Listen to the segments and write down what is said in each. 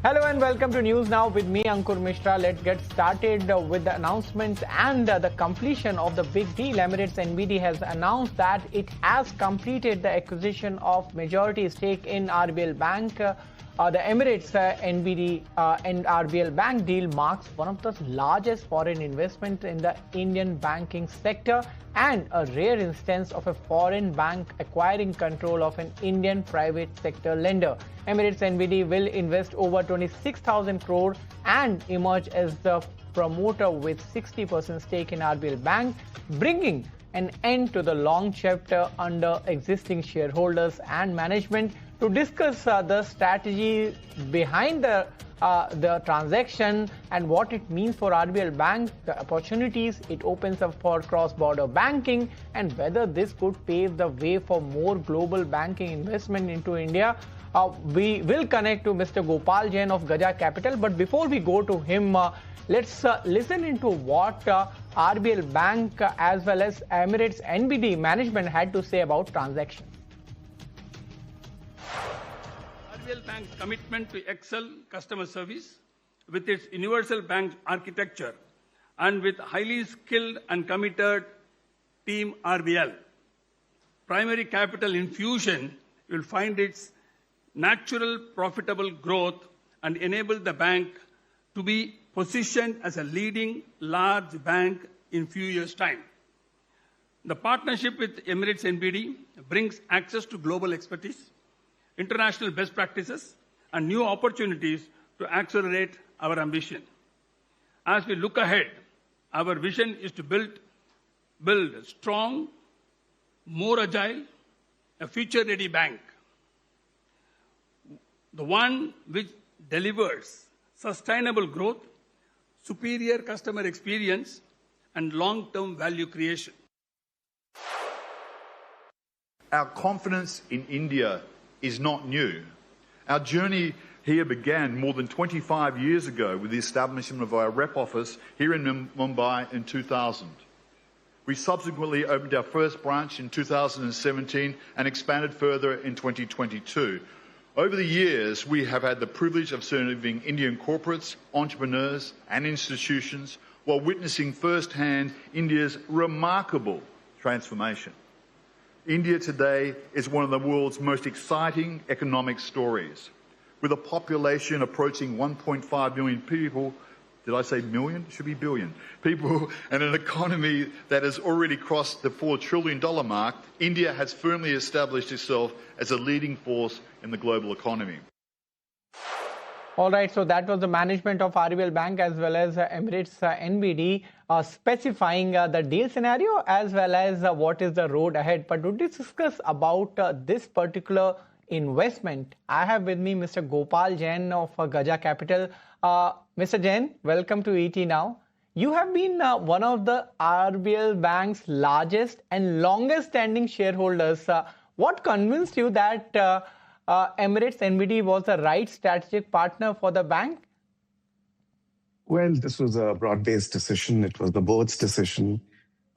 Hello and welcome to News Now with me, Ankur Mishra. Let's get started with the announcements and the completion of the big deal. Emirates NBD has announced that it has completed the acquisition of majority stake in RBL Bank. The Emirates NBD and RBL Bank deal marks one of the largest foreign investments in the Indian banking sector and a rare instance of a foreign bank acquiring control of an Indian private sector lender. Emirates NBD will invest over 26,000 crore and emerge as the promoter with 60% stake in RBL Bank, bringing an end to the long chapter under existing shareholders and management. To discuss the strategy behind the transaction and what it means for RBL Bank, the opportunities it opens up for cross-border banking, and whether this could pave the way for more global banking investment into India, we will connect to Mr. Gopal Jain of Gaja Capital. But before we go to him, let's listen into what RBL Bank as well as Emirates NBD management had to say about transaction. RBL Bank's commitment to excel customer service with its universal bank architecture and with highly skilled and committed team RBL. Primary capital infusion will find its natural profitable growth and enable the bank to be positioned as a leading large bank in few years' time. The partnership with Emirates NBD brings access to global expertise, international best practices, and new opportunities to accelerate our ambition. As we look ahead, our vision is to build a strong, more agile, a future-ready bank. The one which delivers sustainable growth, superior customer experience, and long-term value creation. Our confidence in India is not new. Our journey here began more than 25 years ago with the establishment of our rep office here in Mumbai in 2000. We subsequently opened our first branch in 2017 and expanded further in 2022. Over the years, we have had the privilege of serving Indian corporates, entrepreneurs, and institutions while witnessing firsthand India's remarkable transformation. India today is one of the world's most exciting economic stories. With a population approaching 1.5 million people, did I say million? It should be billion. People, and an economy that has already crossed the $4 trillion mark, India has firmly established itself as a leading force in the global economy. All right, so that was the management of RBL Bank as well as Emirates NBD specifying the deal scenario as well as what is the road ahead. But to discuss about this particular investment, I have with me Mr. Gopal Jain of Gaja Capital. Mr. Jain, welcome to ET Now. You have been one of the RBL Bank's largest and longest standing shareholders. What convinced you that Emirates NBD was the right strategic partner for the bank? Well, this was a broad-based decision. It was the board's decision.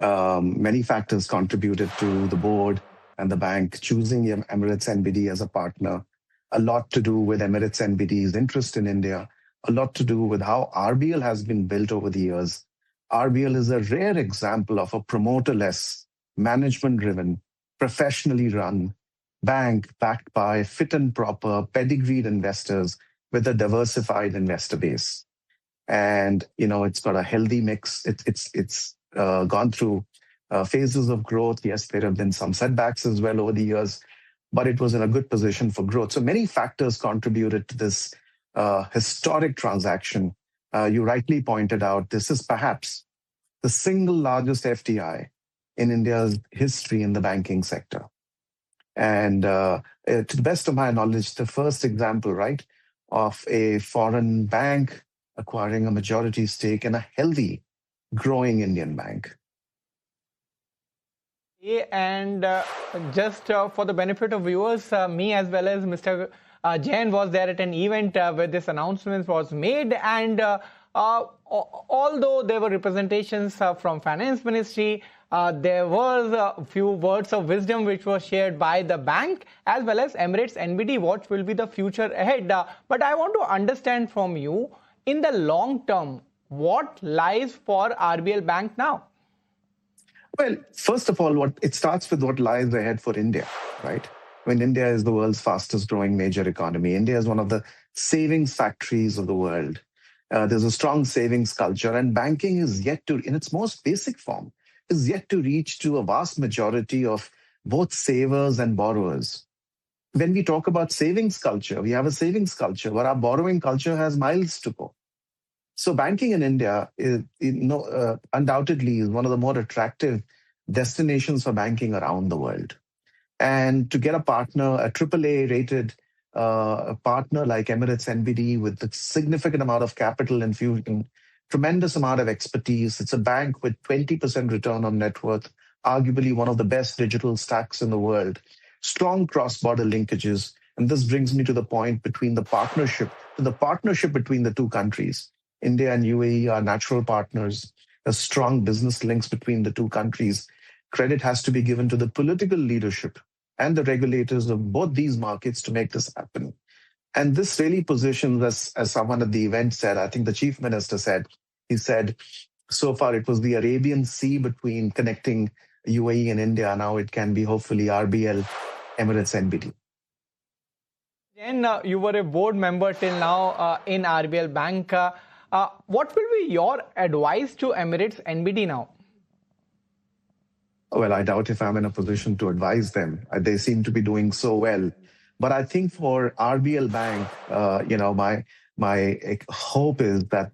Many factors contributed to the board and the bank choosing Emirates NBD as a partner. A lot to do with Emirates NBD's interest in India, a lot to do with how RBL has been built over the years. RBL is a rare example of a promoter-less, management-driven, professionally run bank backed by fit and proper, pedigreed investors with a diversified investor base. And, you know, it's got a healthy mix. It's gone through phases of growth. Yes, there have been some setbacks as well over the years, but it was in a good position for growth. So many factors contributed to this historic transaction. You rightly pointed out, this is perhaps the single largest FDI in India's history in the banking sector. And to the best of my knowledge, the first example, right, of a foreign bank acquiring a majority stake in a healthy, growing Indian bank. And just for the benefit of viewers, me as well as Mr. Jain was there at an event where this announcement was made, and although there were representations from Finance Ministry, there was a few words of wisdom which were shared by the bank as well as Emirates NBD. What will be the future ahead? But I want to understand from you, in the long term, what lies for RBL Bank now? Well, first of all, it starts with what lies ahead for India, right? When India is the world's fastest growing major economy, India is one of the savings factories of the world. There's a strong savings culture, and banking is yet to, in its most basic form, is yet to reach to a vast majority of both savers and borrowers. When we talk about savings culture, we have a savings culture, where our borrowing culture has miles to go. So banking in India is, undoubtedly is one of the more attractive destinations for banking around the world. And to get a partner, a AAA rated partner like Emirates NBD with a significant amount of capital infusion, tremendous amount of expertise. It's a bank with 20% return on net worth, arguably one of the best digital stacks in the world, strong cross-border linkages. And this brings me to the point between the partnership between the two countries. India and UAE are natural partners. There's strong business links between the two countries. Credit has to be given to the political leadership and the regulators of both these markets to make this happen. And this really positions, as someone at the event said, I think the chief minister said, he said, so far it was the Arabian Sea between connecting UAE and India. Now it can be hopefully RBL, Emirates NBD. Jain, you were a board member till now in RBL Bank. What will be your advice to Emirates NBD now? Well, I doubt if I'm in a position to advise them. They seem to be doing so well. But I think for RBL Bank, my hope is that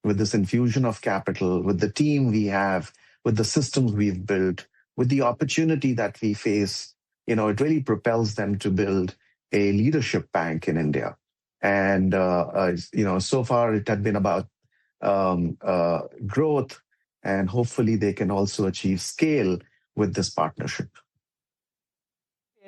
with this infusion of capital, with the team we have, with the systems we've built, with the opportunity that we face, it really propels them to build a leadership bank in India. And, so far it had been about growth, and hopefully they can also achieve scale with this partnership.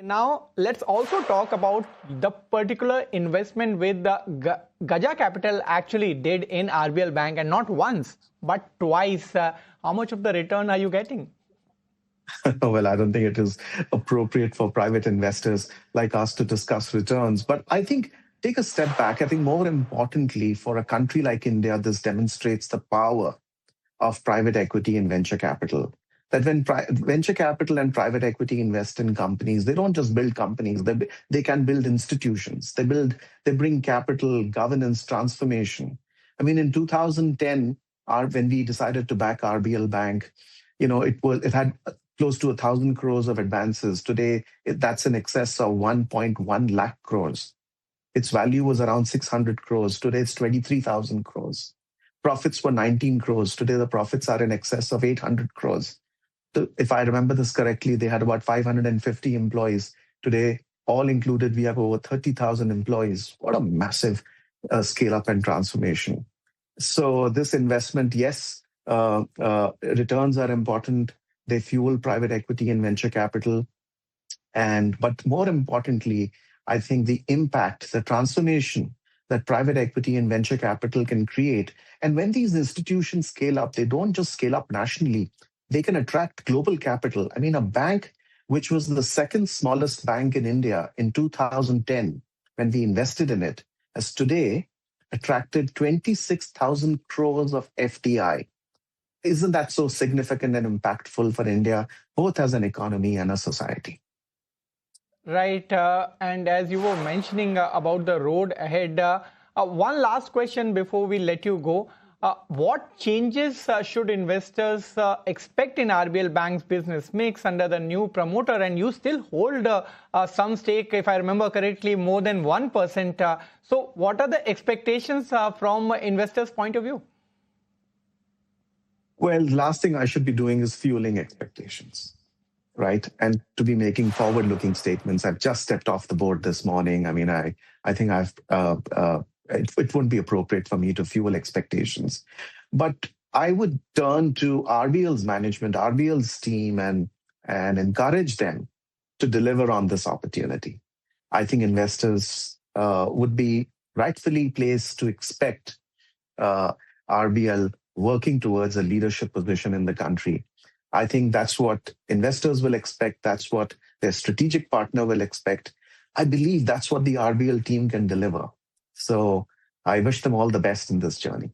Now, let's also talk about the particular investment with the Gaja Capital actually did in RBL Bank, and not once, but twice. How much of the return are you getting? Well, I don't think it is appropriate for private investors like us to discuss returns. But I think take a step back. I think more importantly, for a country like India, this demonstrates the power of private equity and venture capital. That when venture capital and private equity invest in companies, they don't just build companies, they can build institutions. They bring capital, governance, transformation. I mean, in 2010, when we decided to back RBL Bank, it had close to 1,000 crores of advances. Today, that's in excess of 1.1 lakh crores. Its value was around 600 crores. Today, it's 23,000 crores. Profits were 19 crores. Today, the profits are in excess of 800 crores. If I remember this correctly, they had about 550 employees. Today, all included, we have over 30,000 employees. What a massive scale up and transformation. So this investment, yes, returns are important. They fuel private equity and venture capital. But more importantly, I think the impact, the transformation that private equity and venture capital can create. And when these institutions scale up, they don't just scale up nationally, they can attract global capital. I mean, a bank which was the second smallest bank in India in 2010, when we invested in it, has today attracted 26,000 crores of FDI. Isn't that so significant and impactful for India, both as an economy and a society? Right. And as you were mentioning about the road ahead, one last question before we let you go. What changes should investors expect in RBL Bank's business mix under the new promoter? And you still hold some stake, if I remember correctly, more than 1%. So what are the expectations from investors' point of view? Well, the last thing I should be doing is fueling expectations, right? And to be making forward-looking statements. I've just stepped off the board this morning. I mean, I think it wouldn't be appropriate for me to fuel expectations. But I would turn to RBL's management, RBL's team, and encourage them to deliver on this opportunity. I think investors would be rightfully placed to expect RBL working towards a leadership position in the country. I think that's what investors will expect. That's what their strategic partner will expect. I believe that's what the RBL team can deliver. So I wish them all the best in this journey.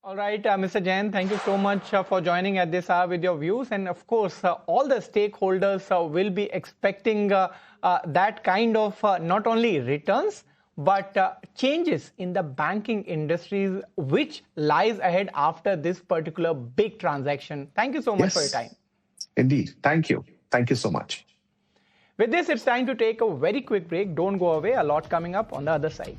All right, Mr. Jain, thank you so much for joining at this hour with your views. And of course, all the stakeholders will be expecting that kind of not only returns, but changes in the banking industries, which lies ahead after this particular big transaction. Thank you so much for your time. Indeed. Thank you. Thank you so much. With this, it's time to take a very quick break. Don't go away. A lot coming up on the other side.